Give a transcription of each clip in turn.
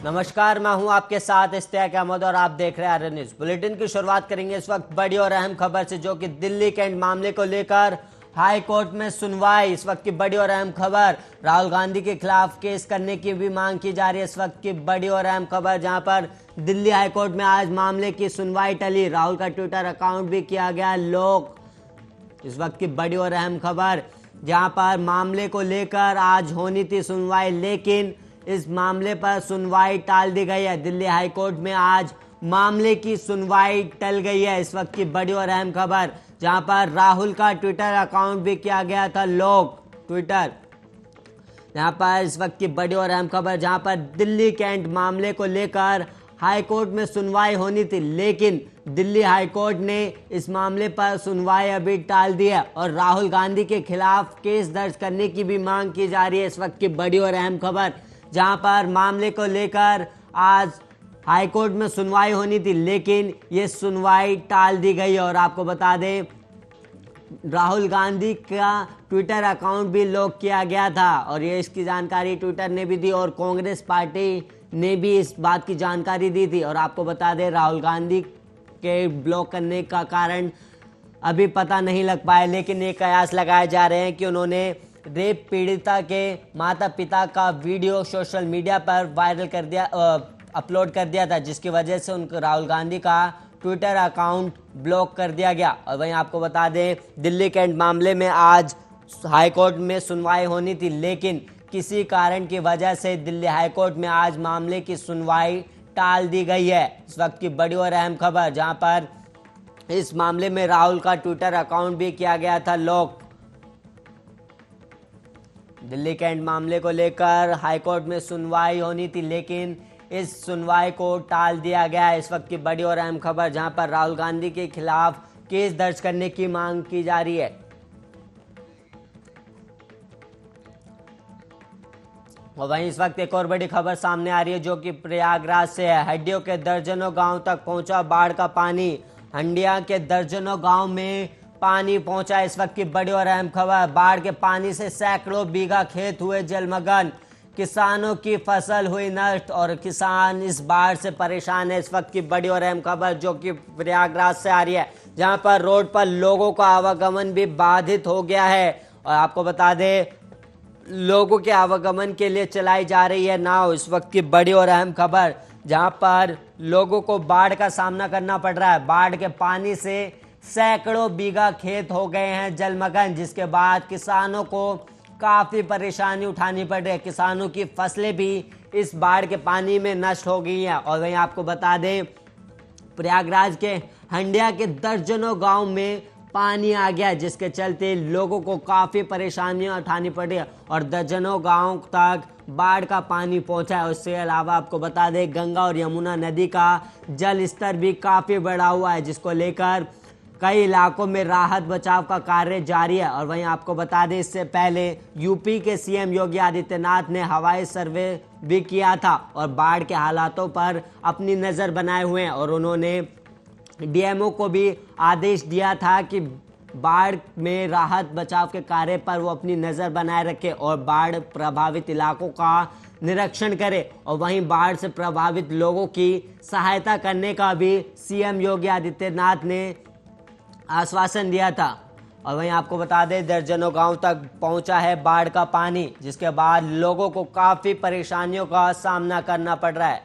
नमस्कार, मैं हूं आपके साथ इश्तियाक अहमद और आप देख रहे हैं आर्यन न्यूज। बुलेटिन की शुरुआत करेंगे इस वक्त बड़ी और अहम खबर से, जो कि दिल्ली कैंट मामले को लेकर हाई कोर्ट में सुनवाई। इस वक्त की बड़ी और अहम खबर, राहुल गांधी के खिलाफ केस करने की भी मांग की जा रही है। इस वक्त की बड़ी और अहम खबर, जहां पर दिल्ली हाई कोर्ट में आज मामले की सुनवाई टली, राहुल का ट्विटर अकाउंट भी किया गया लॉक। इस वक्त की बड़ी और अहम खबर, जहां पर मामले को लेकर आज होनी थी सुनवाई, लेकिन इस मामले पर सुनवाई टाल दी गई है। दिल्ली हाई कोर्ट में आज मामले की सुनवाई टल गई है। इस वक्त की बड़ी और अहम खबर, जहां पर राहुल का ट्विटर अकाउंट भी किया गया था लॉक। ट्विटर, यहाँ पर इस वक्त की बड़ी और अहम खबर, जहां पर दिल्ली कैंट मामले को लेकर हाई कोर्ट में सुनवाई होनी थी, लेकिन दिल्ली हाई कोर्ट ने इस मामले पर सुनवाई अभी टाल दी है और राहुल गांधी के खिलाफ केस दर्ज करने की भी मांग की जा रही है। इस वक्त की बड़ी और अहम खबर, जहां पर मामले को लेकर आज हाई कोर्ट में सुनवाई होनी थी, लेकिन ये सुनवाई टाल दी गई। और आपको बता दें, राहुल गांधी का ट्विटर अकाउंट भी लॉक किया गया था और ये इसकी जानकारी ट्विटर ने भी दी और कांग्रेस पार्टी ने भी इस बात की जानकारी दी थी। और आपको बता दें, राहुल गांधी के ब्लॉक करने का कारण अभी पता नहीं लग पाया, लेकिन ये कयास लगाए जा रहे हैं कि उन्होंने रेप पीड़िता के माता पिता का वीडियो सोशल मीडिया पर वायरल कर दिया, अपलोड कर दिया था, जिसकी वजह से उनको राहुल गांधी का ट्विटर अकाउंट ब्लॉक कर दिया गया। और वहीं आपको बता दें, दिल्ली कैंट मामले में आज हाई कोर्ट में सुनवाई होनी थी, लेकिन किसी कारण की वजह से दिल्ली हाई कोर्ट में आज मामले की सुनवाई टाल दी गई है। इस वक्त की बड़ी और अहम खबर, जहां पर इस मामले में राहुल का ट्विटर अकाउंट भी किया गया था लॉक। दिल्ली कैंट मामले को लेकर हाई कोर्ट में सुनवाई होनी थी, लेकिन इस सुनवाई को टाल दिया गया है। इस वक्त की बड़ी और अहम खबर, जहां पर राहुल गांधी के खिलाफ केस दर्ज करने की मांग की जा रही है। और वहीं इस वक्त एक और बड़ी खबर सामने आ रही है, जो कि प्रयागराज से है। हड्डियों के दर्जनों गांव तक पहुंचा बाढ़ का पानी। हंडिया के दर्जनों गांव में पानी पहुंचा। इस वक्त की बड़ी और अहम खबर, बाढ़ के पानी से सैकड़ों बीघा खेत हुए जलमग्न, किसानों की फसल हुई नष्ट और किसान इस बाढ़ से परेशान है। इस वक्त की बड़ी और अहम खबर, जो कि प्रयागराज से आ रही है, जहां पर रोड पर लोगों का आवागमन भी बाधित हो गया है। और आपको बता दें, लोगों के आवागमन के लिए चलाई जा रही है नाव। इस वक्त की बड़ी और अहम खबर, जहां पर लोगों को बाढ़ का सामना करना पड़ रहा है। बाढ़ के पानी से सैकड़ों बीघा खेत हो गए हैं जलमग्न, जिसके बाद किसानों को काफ़ी परेशानी उठानी पड़ रही है। किसानों की फसलें भी इस बाढ़ के पानी में नष्ट हो गई हैं। और वहीं आपको बता दें, प्रयागराज के हंडिया के दर्जनों गांव में पानी आ गया, जिसके चलते लोगों को काफ़ी परेशानियां उठानी पड़ रही है और दर्जनों गांव तक बाढ़ का पानी पहुंचा है। उसके अलावा आपको बता दें, गंगा और यमुना नदी का जल स्तर भी काफ़ी बढ़ा हुआ है, जिसको लेकर कई इलाकों में राहत बचाव का कार्य जारी है। और वहीं आपको बता दें, इससे पहले यूपी के सीएम योगी आदित्यनाथ ने हवाई सर्वे भी किया था और बाढ़ के हालातों पर अपनी नज़र बनाए हुए हैं। और उन्होंने डीएमओ को भी आदेश दिया था कि बाढ़ में राहत बचाव के कार्य पर वो अपनी नज़र बनाए रखे और बाढ़ प्रभावित इलाकों का निरीक्षण करे और वहीं बाढ़ से प्रभावित लोगों की सहायता करने का भी सीएम योगी आदित्यनाथ ने आश्वासन दिया था। और वहीं आपको बता दें, दर्जनों गांव तक पहुंचा है बाढ़ का पानी, जिसके बाद लोगों को काफी परेशानियों का सामना करना पड़ रहा है।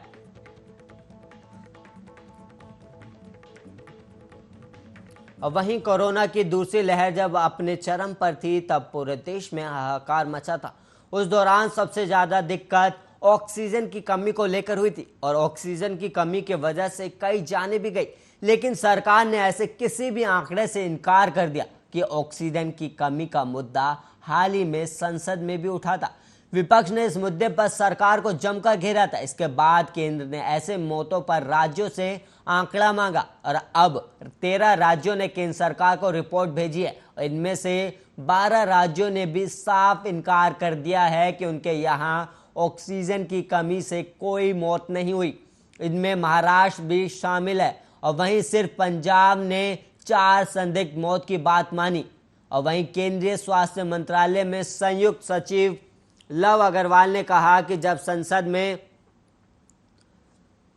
और वहीं कोरोना की दूसरी लहर जब अपने चरम पर थी, तब पूरे देश में हाहाकार मचा था। उस दौरान सबसे ज्यादा दिक्कत ऑक्सीजन की कमी को लेकर हुई थी और ऑक्सीजन की कमी की वजह से कई जानें भी गई। लेकिन सरकार ने ऐसे किसी भी आंकड़े से इनकार कर दिया कि ऑक्सीजन की कमी का मुद्दा हाल ही में संसद में भी उठा था। विपक्ष ने इस मुद्दे पर सरकार को जमकर घेरा था। इसके बाद केंद्र ने ऐसे मौतों पर राज्यों से आंकड़ा मांगा और अब 13 राज्यों ने केंद्र सरकार को रिपोर्ट भेजी है। इनमें से 12 राज्यों ने भी साफ इनकार कर दिया है कि उनके यहाँ ऑक्सीजन की कमी से कोई मौत नहीं हुई। इनमें महाराष्ट्र भी शामिल है। और वहीं सिर्फ पंजाब ने 4 संदिग्ध मौत की बात मानी। और वहीं केंद्रीय स्वास्थ्य मंत्रालय में संयुक्त सचिव लव अग्रवाल ने कहा कि जब संसद में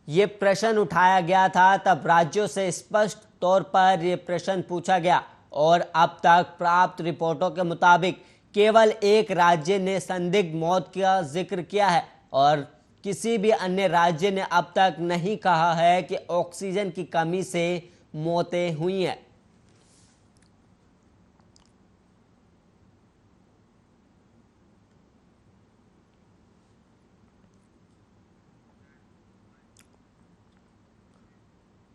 ये प्रश्न उठाया गया था, तब राज्यों से स्पष्ट तौर पर ये प्रश्न पूछा गया और अब तक प्राप्त रिपोर्टों के मुताबिक केवल एक राज्य ने संदिग्ध मौत का जिक्र किया है और किसी भी अन्य राज्य ने अब तक नहीं कहा है कि ऑक्सीजन की कमी से मौतें हुई हैं।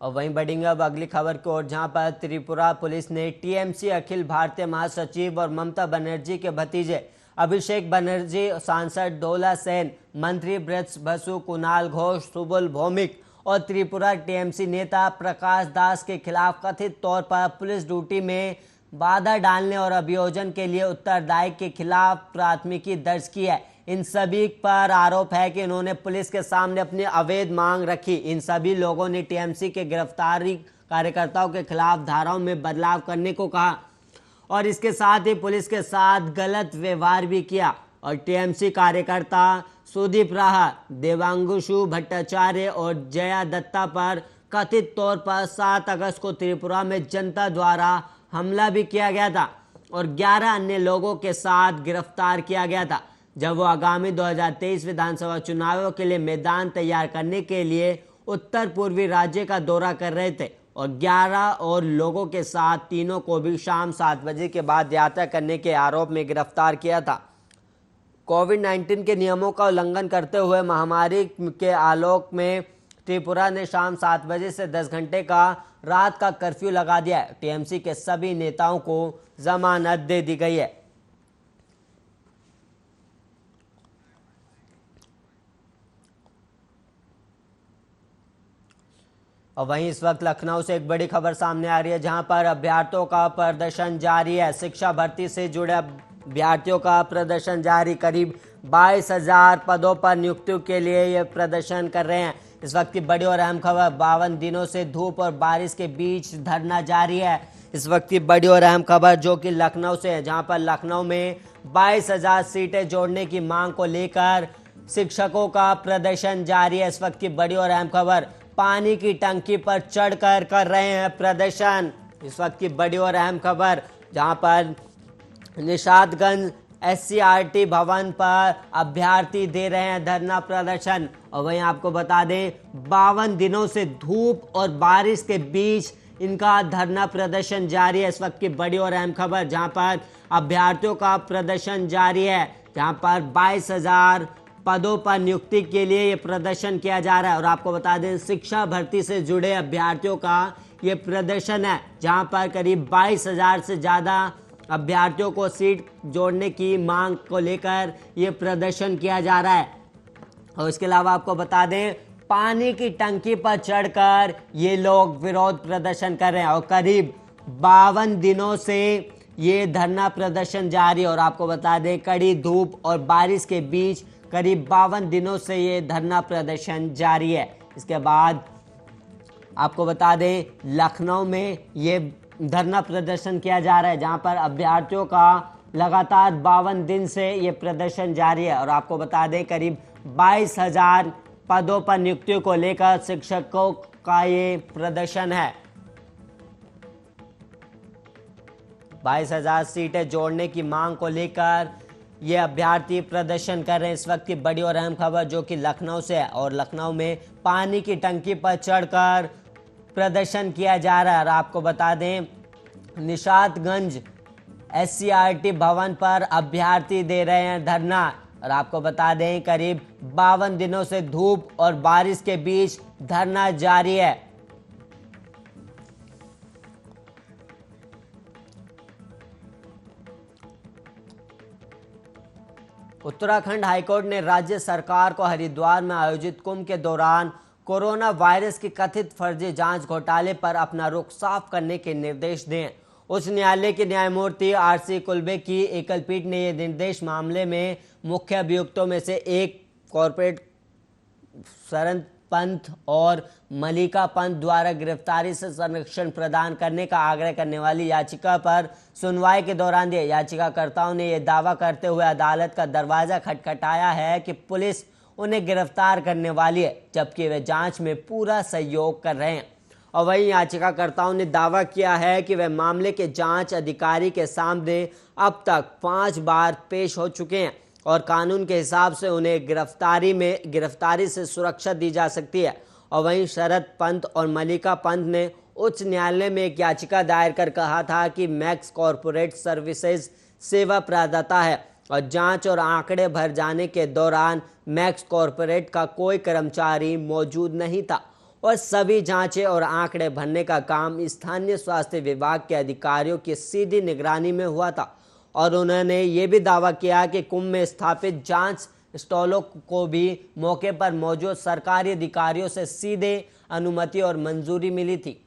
और वहीं बढ़ेंगे अब अगली खबर की ओर, जहां पर त्रिपुरा पुलिस ने टीएमसी अखिल भारतीय महासचिव और ममता बनर्जी के भतीजे अभिषेक बनर्जी, सांसद डोला सेन, मंत्री ब्रज बसु, कुणाल घोष, सुबुल भौमिक और त्रिपुरा टीएमसी नेता प्रकाश दास के खिलाफ कथित तौर पर पुलिस ड्यूटी में बाधा डालने और अभियोजन के लिए उत्तरदायी के खिलाफ प्राथमिकी दर्ज की है। इन सभी पर आरोप है कि इन्होंने पुलिस के सामने अपनी अवैध मांग रखी। इन सभी लोगों ने टीएमसी के गिरफ्तारी कार्यकर्ताओं के खिलाफ धाराओं में बदलाव करने को कहा और इसके साथ ही पुलिस के साथ गलत व्यवहार भी किया और टीएमसी कार्यकर्ता सुदीप राहा, देवांगुशु भट्टाचार्य और जया दत्ता पर कथित तौर पर 7 अगस्त को त्रिपुरा में जनता द्वारा हमला भी किया गया था और 11 अन्य लोगों के साथ गिरफ्तार किया गया था जब वो आगामी 2023 विधानसभा चुनावों के लिए मैदान तैयार करने के लिए उत्तर पूर्वी राज्य का दौरा कर रहे थे और 11 और लोगों के साथ तीनों को भी शाम 7 बजे के बाद यात्रा करने के आरोप में गिरफ्तार किया था। कोविड-19 के नियमों का उल्लंघन करते हुए महामारी के आलोक में त्रिपुरा ने शाम 7 बजे से 10 घंटे का रात का कर्फ्यू लगा दिया है। टीएमसी के सभी नेताओं को जमानत दे दी गई है। और वहीं इस वक्त लखनऊ से एक बड़ी खबर सामने आ रही है, जहां पर अभ्यर्थियों का प्रदर्शन जारी है। शिक्षा भर्ती से जुड़े अभ्यर्थियों का प्रदर्शन जारी। करीब 22,000 पदों पर नियुक्तियों के लिए ये प्रदर्शन कर रहे हैं। इस वक्त की बड़ी और अहम खबर, 52 दिनों से धूप और बारिश के बीच धरना जारी है। इस वक्त की बड़ी और अहम खबर जो कि लखनऊ से है, जहां पर लखनऊ में 22,000 सीटें जोड़ने की मांग को लेकर शिक्षकों का प्रदर्शन जारी है। इस वक्त की बड़ी और अहम खबर, पानी की टंकी पर चढ़कर कर रहे हैं प्रदर्शन। इस वक्त की बड़ी और अहम खबर, जहां पर निशादगंज एससीईआरटी भवन पर अभ्यर्थी दे रहे हैं धरना प्रदर्शन। और वहीं आपको बता दें 52 दिनों से धूप और बारिश के बीच इनका धरना प्रदर्शन जारी है। इस वक्त की बड़ी और अहम खबर, जहां पर अभ्यर्थियों का प्रदर्शन जारी है, जहां पर 22,000 पदों पर नियुक्ति के लिए ये प्रदर्शन किया जा रहा है। और आपको बता दें शिक्षा भर्ती से जुड़े अभ्यर्थियों का ये प्रदर्शन है, जहां पर करीब 22,000 से ज़्यादा अभ्यर्थियों को सीट जोड़ने की मांग को लेकर ये प्रदर्शन किया जा रहा है। और इसके अलावा आपको बता दें पानी की टंकी पर चढ़कर ये लोग विरोध प्रदर्शन कर रहे हैं और करीब 52 दिनों से ये धरना प्रदर्शन जारी है। और आपको बता दें कड़ी धूप और बारिश के बीच करीब 52 दिनों से ये धरना प्रदर्शन जारी है। इसके बाद आपको बता दें लखनऊ में ये धरना प्रदर्शन किया जा रहा है, जहां पर अभ्यर्थियों का लगातार 52 दिन से ये प्रदर्शन जारी है। और आपको बता दें करीब 22,000 पदों पर नियुक्तियों को लेकर शिक्षकों का ये प्रदर्शन है। 22,000 सीटें जोड़ने की मांग को लेकर ये अभ्यर्थी प्रदर्शन कर रहे हैं। इस वक्त की बड़ी और अहम खबर जो कि लखनऊ से है, और लखनऊ में पानी की टंकी पर चढ़कर प्रदर्शन किया जा रहा है। और आपको बता दें निशादगंज एससीईआरटी भवन पर अभ्यर्थी दे रहे हैं धरना। और आपको बता दें करीब 52 दिनों से धूप और बारिश के बीच धरना जारी है। उत्तराखंड हाईकोर्ट ने राज्य सरकार को हरिद्वार में आयोजित कुंभ के दौरान कोरोना वायरस की कथित फर्जी जांच घोटाले पर अपना रुख साफ करने के निर्देश दिए। उच्च न्यायालय के न्यायमूर्ति आरसी कुल्बे की एकल पीठ ने यह निर्देश मामले में मुख्य अभियुक्तों में से एक कॉर्पोरेट शरण पंथ और मलिका पंथ द्वारा गिरफ्तारी से संरक्षण प्रदान करने का आग्रह करने वाली याचिका पर सुनवाई के दौरान दिए। याचिकाकर्ताओं ने यह दावा करते हुए अदालत का दरवाजा खटखटाया है कि पुलिस उन्हें गिरफ्तार करने वाली है, जबकि वे जांच में पूरा सहयोग कर रहे हैं। और वहीं याचिकाकर्ताओं ने दावा किया है कि वे मामले के जांच अधिकारी के सामने अब तक 5 बार पेश हो चुके हैं और कानून के हिसाब से उन्हें गिरफ्तारी से सुरक्षा दी जा सकती है। और वहीं शरद पंत और मलिका पंत ने उच्च न्यायालय में एक याचिका दायर कर कहा था कि मैक्स कॉरपोरेट सर्विसेज सेवा प्रदाता है और जांच और आंकड़े भर जाने के दौरान मैक्स कॉरपोरेट का कोई कर्मचारी मौजूद नहीं था और सभी जांचें और आंकड़े भरने का काम स्थानीय स्वास्थ्य विभाग के अधिकारियों की सीधी निगरानी में हुआ था। और उन्होंने ये भी दावा किया कि कुंभ में स्थापित जांच स्टॉलों को भी मौके पर मौजूद सरकारी अधिकारियों से सीधे अनुमति और मंजूरी मिली थी।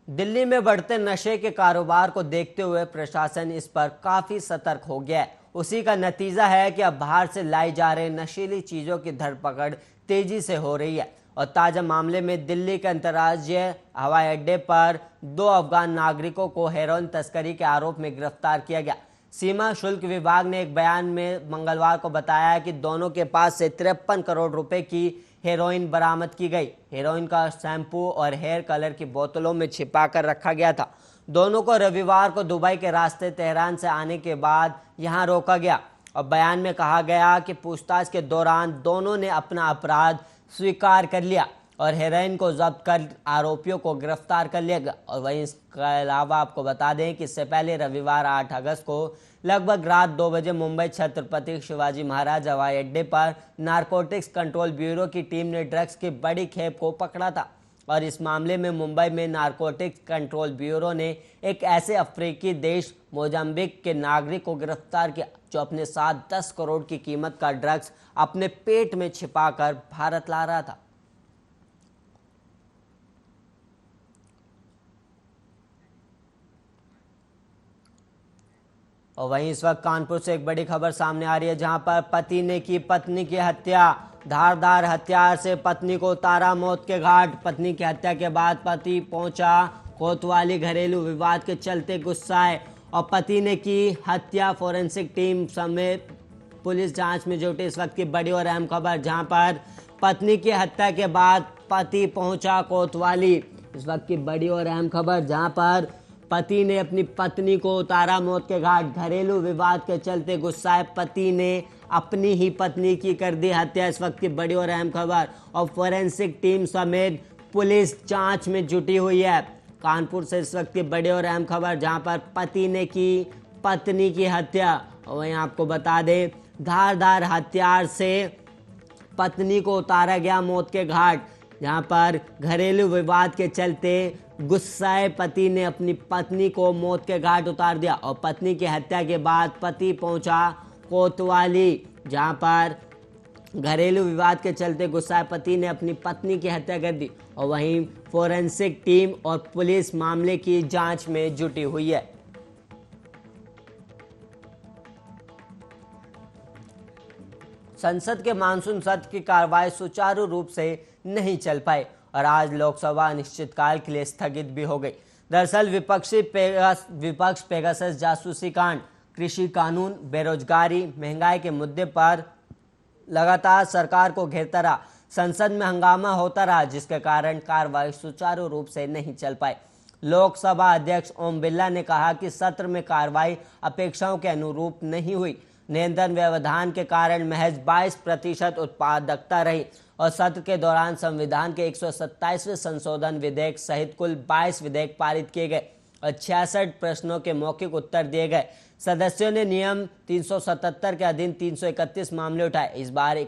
दिल्ली में बढ़ते नशे के कारोबार को देखते हुए प्रशासन इस पर काफी सतर्क हो गया है। उसी का नतीजा है कि अब बाहर से लाई जा रही नशीली चीजों की धरपकड़ तेजी से हो रही है। और ताजा मामले में दिल्ली के अंतर्राज्यीय हवाई अड्डे पर 2 अफगान नागरिकों को हेरोइन तस्करी के आरोप में गिरफ्तार किया गया। सीमा शुल्क विभाग ने एक बयान में मंगलवार को बताया कि दोनों के पास से 53 करोड़ रुपए की हेरोइन बरामद की गई। हेरोइन का शैम्पू और हेयर कलर की बोतलों में छिपा कर रखा गया था। दोनों को रविवार को दुबई के रास्ते तेहरान से आने के बाद यहां रोका गया और बयान में कहा गया कि पूछताछ के दौरान दोनों ने अपना अपराध स्वीकार कर लिया और हेरोइन को जब्त कर आरोपियों को गिरफ्तार कर लिया गया। और वहीं इसके अलावा आपको बता दें कि इससे पहले रविवार 8 अगस्त को लगभग रात 2 बजे मुंबई छत्रपति शिवाजी महाराज हवाई अड्डे पर नारकोटिक्स कंट्रोल ब्यूरो की टीम ने ड्रग्स की बड़ी खेप को पकड़ा था। और इस मामले में मुंबई में नारकोटिक्स कंट्रोल ब्यूरो ने एक ऐसे अफ्रीकी देश मोजाम्बिक के नागरिक को गिरफ्तार किया जो अपने साथ 10 करोड़ की कीमत का ड्रग्स अपने पेट में छिपाकर भारत ला रहा था। और वहीं इस वक्त कानपुर से एक बड़ी खबर सामने आ रही है, जहां पर पति ने की पत्नी की हत्या। धारदार हथियार से पत्नी को उतारा मौत के घाट। पत्नी की हत्या के बाद पति पहुंचा कोतवाली। घरेलू विवाद के चलते गुस्साए और पति ने की हत्या। फोरेंसिक टीम समेत पुलिस जांच में जुटी। इस वक्त की बड़ी और अहम खबर, जहां पर पत्नी की हत्या के बाद पति पहुंचा कोतवाली। इस वक्त की बड़ी और अहम खबर, जहां पर पति ने अपनी पत्नी को उतारा मौत के घाट। घरेलू विवाद के चलते गुस्साए पति ने अपनी ही पत्नी की कर दी हत्या। इस वक्त की बड़ी और अहम खबर। और फोरेंसिक टीम समेत पुलिस जांच में जुटी हुई है। कानपुर से इस वक्त की बड़ी और अहम खबर, जहां पर पति ने की पत्नी की हत्या। और वहीं आपको बता दें, धारदार हथियार से पत्नी को उतारा गया मौत के घाट, जहां पर घरेलू विवाद के चलते गुस्साए पति ने अपनी पत्नी को मौत के घाट उतार दिया। और पत्नी की हत्या के बाद पति पहुंचा कोतवाली, जहां पर घरेलू विवाद के चलते गुस्साए पति ने अपनी पत्नी की हत्या कर दी। और वहीं फोरेंसिक टीम और पुलिस मामले की जांच में जुटी हुई है। संसद के मानसून सत्र की कार्रवाई सुचारू रूप से नहीं चल पाई और आज लोकसभा अनिश्चितकाल के लिए स्थगित भी हो गई। दरअसल विपक्ष पेगासस जासूसी कांड, कृषि कानून, बेरोजगारी, महंगाई के मुद्दे पर लगातार सरकार को घेरता रहा। संसद में हंगामा होता रहा, जिसके कारण कार्रवाई सुचारू रूप से नहीं चल पाई। लोकसभा अध्यक्ष ओम बिरला ने कहा कि सत्र में कार्रवाई अपेक्षाओं के अनुरूप नहीं हुई। नियंत्रण व्यवधान के कारण महज 22% उत्पादकता रही और सत्र के दौरान संविधान के 127वें संशोधन विधेयक सहित कुल 22 विधेयक पारित किए गए और 66 प्रश्नों के मौखिक उत्तर दिए गए। सदस्यों ने नियम 377 के अधीन 331 मामले उठाए। इस बार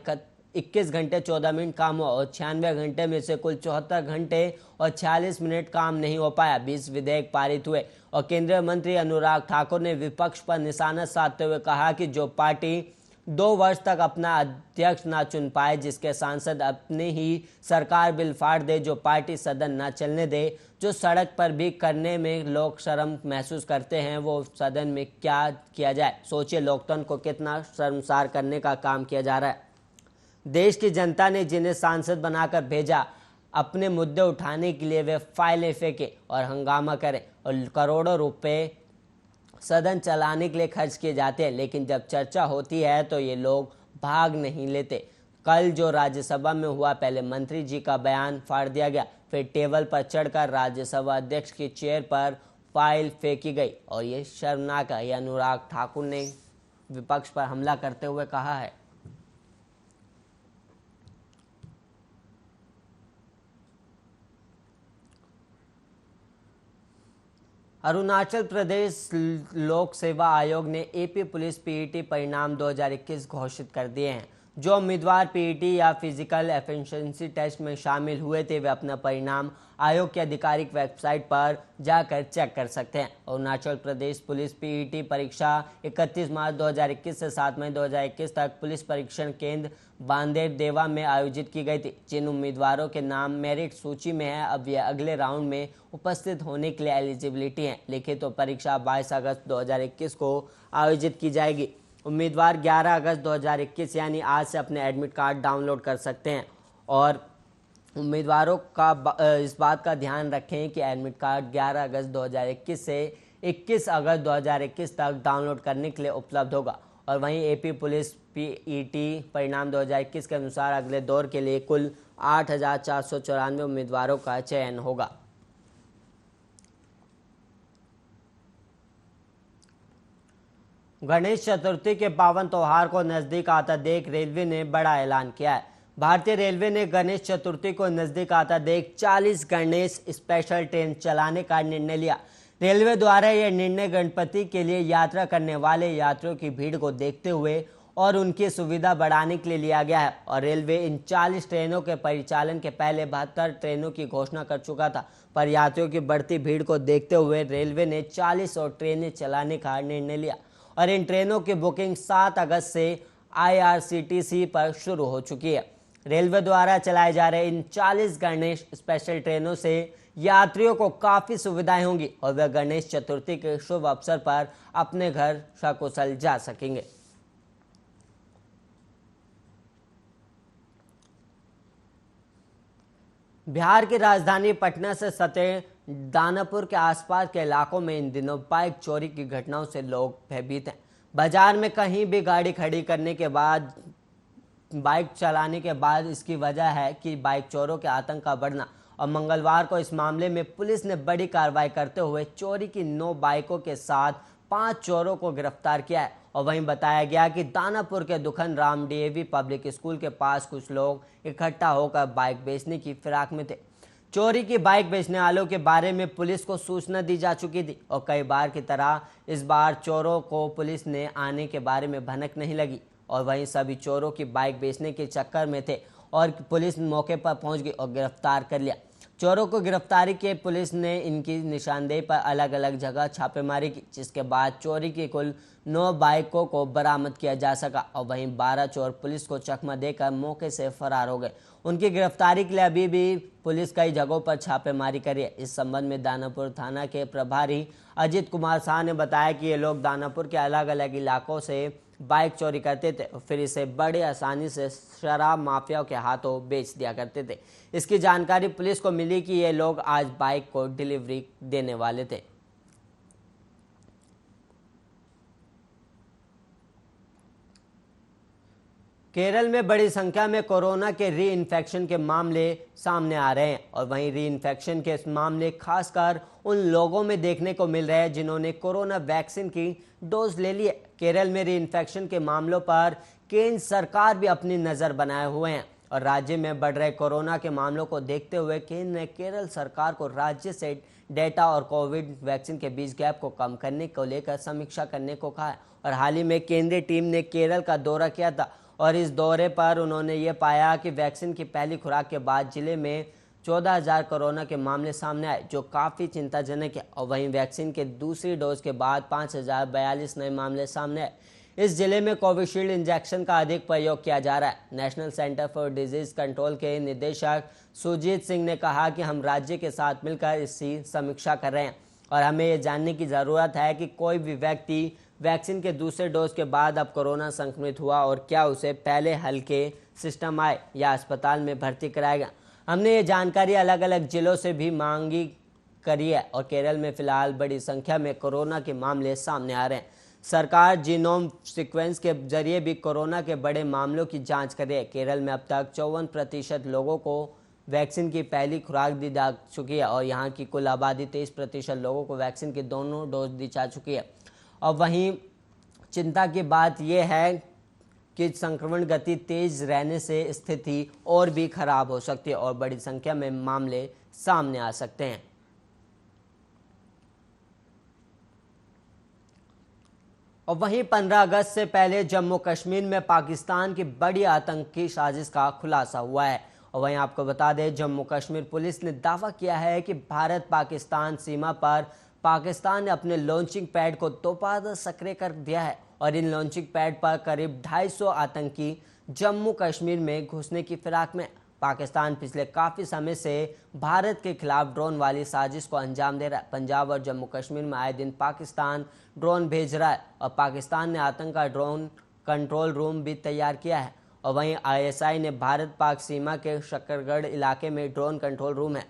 21 घंटे 14 मिनट काम हुआ और 96 घंटे में से कुल 74 घंटे और 46 मिनट काम नहीं हो पाया। 20 विधेयक पारित हुए और केंद्रीय मंत्री अनुराग ठाकुर ने विपक्ष पर निशाना साधते हुए कहा कि जो पार्टी 2 वर्ष तक अपना अध्यक्ष ना चुन पाए, जिसके सांसद अपने ही सरकार बिल फाड़ दे, जो पार्टी सदन ना चलने दे, जो सड़क पर भी करने में लोग शर्म महसूस करते हैं, वो सदन में क्या किया जाए। सोचिए लोकतंत्र को कितना शर्मसार करने का काम किया जा रहा है। देश की जनता ने जिन्हें सांसद बनाकर भेजा, अपने मुद्दे उठाने के लिए वे फाइलें फेंके और हंगामा करें और करोड़ों रुपए सदन चलाने के लिए खर्च किए जाते हैं, लेकिन जब चर्चा होती है तो ये लोग भाग नहीं लेते। कल जो राज्यसभा में हुआ, पहले मंत्री जी का बयान फाड़ दिया गया, फिर टेबल पर चढ़कर राज्यसभा अध्यक्ष की चेयर पर फाइल फेंकी गई और ये शर्मनाक है, अनुराग ठाकुर ने विपक्ष पर हमला करते हुए कहा है। अरुणाचल प्रदेश लोक सेवा आयोग ने एपी पुलिस पीईटी परिणाम 2021 घोषित कर दिए हैं। जो उम्मीदवार पीईटी या फिजिकल एफिशिएंसी टेस्ट में शामिल हुए थे वे अपना परिणाम आयोग की आधिकारिक वेबसाइट पर जाकर चेक कर सकते हैं। अरुणाचल प्रदेश पुलिस पीईटी परीक्षा 31 मार्च 2021 से 7 मई 2021 तक पुलिस परीक्षण केंद्र बांदेर देवा में आयोजित की गई थी। जिन उम्मीदवारों के नाम मेरिट सूची में है, अब ये अगले राउंड में उपस्थित होने के लिए एलिजिबिलिटी है। लिखित तो परीक्षा 22 अगस्त 2021 को आयोजित की जाएगी। उम्मीदवार 11 अगस्त 2021 यानी आज से अपने एडमिट कार्ड डाउनलोड कर सकते हैं और उम्मीदवारों का इस बात का ध्यान रखें कि एडमिट कार्ड 11 अगस्त 2021 से 21 अगस्त 2021 तक डाउनलोड करने के लिए उपलब्ध होगा। और वहीं एपी पुलिस पीईटी परिणाम 2021 के अनुसार अगले दौर के लिए कुल 8,494 उम्मीदवारों का चयन होगा। गणेश चतुर्थी के पावन त्योहार को नजदीक आता देख रेलवे ने बड़ा ऐलान किया है। भारतीय रेलवे ने गणेश चतुर्थी को नजदीक आता देख 40 गणेश स्पेशल ट्रेन चलाने का निर्णय लिया। रेलवे द्वारा यह निर्णय गणपति के लिए यात्रा करने वाले यात्रियों की भीड़ को देखते हुए और उनकी सुविधा बढ़ाने के लिए लिया गया है। और रेलवे इन 40 ट्रेनों के परिचालन के पहले 72 ट्रेनों की घोषणा कर चुका था, पर यात्रियों की बढ़ती भीड़ को देखते हुए रेलवे ने 40 और ट्रेनें चलाने का निर्णय लिया और इन ट्रेनों की बुकिंग 7 अगस्त से IRCTC पर शुरू हो चुकी है। रेलवे द्वारा चलाए जा रहे इन 40 गणेश स्पेशल ट्रेनों से यात्रियों को काफ़ी सुविधाएं होंगी और वे गणेश चतुर्थी के शुभ अवसर पर अपने घर सकुशल जा सकेंगे। बिहार की राजधानी पटना से सटे दानापुर के आसपास के इलाकों में इन दिनों बाइक चोरी की घटनाओं से लोग भयभीत हैं। बाजार में कहीं भी गाड़ी खड़ी करने के बाद बाइक चलाने के बाद इसकी वजह है कि बाइक चोरों के आतंक का बढ़ना। और मंगलवार को इस मामले में पुलिस ने बड़ी कार्रवाई करते हुए चोरी की 9 बाइकों के साथ 5 चोरों को गिरफ्तार किया है। और वहीं बताया गया कि दानापुर के दुखन राम DAV पब्लिक स्कूल के पास कुछ लोग इकट्ठा होकर बाइक बेचने की फिराक में थे। चोरी की बाइक बेचने वालों के बारे में पुलिस को सूचना दी जा चुकी थी और कई बार की तरह इस बार चोरों को पुलिस ने आने के बारे में भनक नहीं लगी और वहीं सभी चोरों की बाइक बेचने के चक्कर में थे और पुलिस मौके पर पहुंच गई और गिरफ्तार कर लिया। चोरों को गिरफ्तारी के पुलिस ने इनकी निशानदेही पर अलग अलग जगह छापेमारी की, जिसके बाद चोरी की कुल 9 बाइकों को बरामद किया जा सका और वहीं 12 चोर पुलिस को चकमा देकर मौके से फरार हो गए। उनकी गिरफ्तारी के लिए अभी भी पुलिस कई जगहों पर छापेमारी करी है। इस संबंध में दानापुर थाना के प्रभारी अजित कुमार शाह ने बताया कि ये लोग दानापुर के अलग अलग इलाकों से बाइक चोरी करते थे और फिर इसे बड़े आसानी से शराब माफियाओं के हाथों बेच दिया करते थे। इसकी जानकारी पुलिस को मिली कि ये लोग आज बाइक को डिलीवरी देने वाले थे। केरल में बड़ी संख्या में कोरोना के री इन्फेक्शन के मामले सामने आ रहे हैं और वहीं री इन्फेक्शन के मामले खासकर उन लोगों में देखने को मिल रहे हैं जिन्होंने कोरोना वैक्सीन की डोज ले ली है। केरल में री इन्फेक्शन के मामलों पर केंद्र सरकार भी अपनी नज़र बनाए हुए हैं और राज्य में बढ़ रहे कोरोना के मामलों को देखते हुए केंद्र ने केरल सरकार को राज्य से डेटा और कोविड वैक्सीन के बीच गैप को कम करने को लेकर समीक्षा करने को कहा है। और हाल ही में केंद्रीय टीम ने केरल का दौरा किया था और इस दौरे पर उन्होंने ये पाया कि वैक्सीन की पहली खुराक के बाद जिले में 14,000 कोरोना के मामले सामने आए, जो काफ़ी चिंताजनक है। और वहीं वैक्सीन के दूसरी डोज के बाद 5,042 नए मामले सामने आए। इस जिले में कोविशील्ड इंजेक्शन का अधिक प्रयोग किया जा रहा है। National centre for disease control के निदेशक सुजीत सिंह ने कहा कि हम राज्य के साथ मिलकर इसकी समीक्षा कर रहे हैं और हमें ये जानने की ज़रूरत है कि कोई भी व्यक्ति वैक्सीन के दूसरे डोज के बाद अब कोरोना संक्रमित हुआ और क्या उसे पहले हल्के सिस्टम आए या अस्पताल में भर्ती कराया गया। हमने ये जानकारी अलग अलग जिलों से भी मांगी करी है और केरल में फिलहाल बड़ी संख्या में कोरोना के मामले सामने आ रहे हैं। सरकार जीनोम सीक्वेंस के जरिए भी कोरोना के बड़े मामलों की जांच कर रही है। केरल में अब तक 54% लोगों को वैक्सीन की पहली खुराक दी जा चुकी है और यहाँ की कुल आबादी 23% लोगों को वैक्सीन की दोनों डोज दी जा चुकी है। और वहीं चिंता की बात यह है कि संक्रमण गति तेज रहने से स्थिति और भी खराब हो सकती है और बड़ी संख्या में मामले सामने आ सकते हैं। और वहीं 15 अगस्त से पहले जम्मू कश्मीर में पाकिस्तान की बड़ी आतंकी साजिश का खुलासा हुआ है। और वहीं आपको बता दें, जम्मू कश्मीर पुलिस ने दावा किया है कि भारत पाकिस्तान सीमा पर पाकिस्तान ने अपने लॉन्चिंग पैड को दोबारा सक्रिय कर दिया है और इन लॉन्चिंग पैड पर करीब 250 आतंकी जम्मू कश्मीर में घुसने की फिराक में। पाकिस्तान पिछले काफ़ी समय से भारत के खिलाफ ड्रोन वाली साजिश को अंजाम दे रहा है। पंजाब और जम्मू कश्मीर में आए दिन पाकिस्तान ड्रोन भेज रहा है और पाकिस्तान ने आतंक का ड्रोन कंट्रोल रूम भी तैयार किया है। और वहीं ISI ने भारत पाक सीमा के शकरगढ़ इलाके में ड्रोन कंट्रोल रूम है।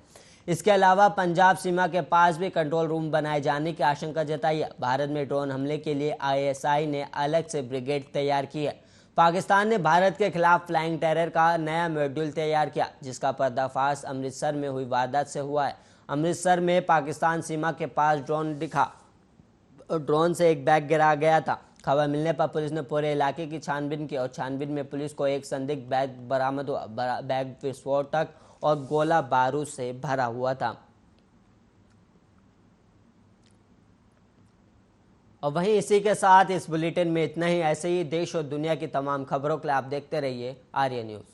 इसके अलावा पंजाब सीमा के पास भी कंट्रोल रूम बनाए जाने की आशंका जताई है। भारत में ड्रोन हमले के लिए ISI ने अलग से ब्रिगेड तैयार की है। पाकिस्तान ने भारत के खिलाफ फ्लाइंग टेरर का नया मॉड्यूल तैयार किया, जिसका पर्दाफाश अमृतसर में हुई वारदात से हुआ है। अमृतसर में पाकिस्तान सीमा के पास ड्रोन दिखा और ड्रोन से एक बैग गिरा गया था। खबर मिलने पर पुलिस ने पूरे इलाके की छानबीन की और छानबीन में पुलिस को एक संदिग्ध बैग बरामद हुआ। बैग विस्फोटक और गोला बारूद से भरा हुआ था। और वहीं इसी के साथ इस बुलेटिन में इतना ही। ऐसे ही देश और दुनिया की तमाम खबरों के लिए आप देखते रहिए आर्य न्यूज़।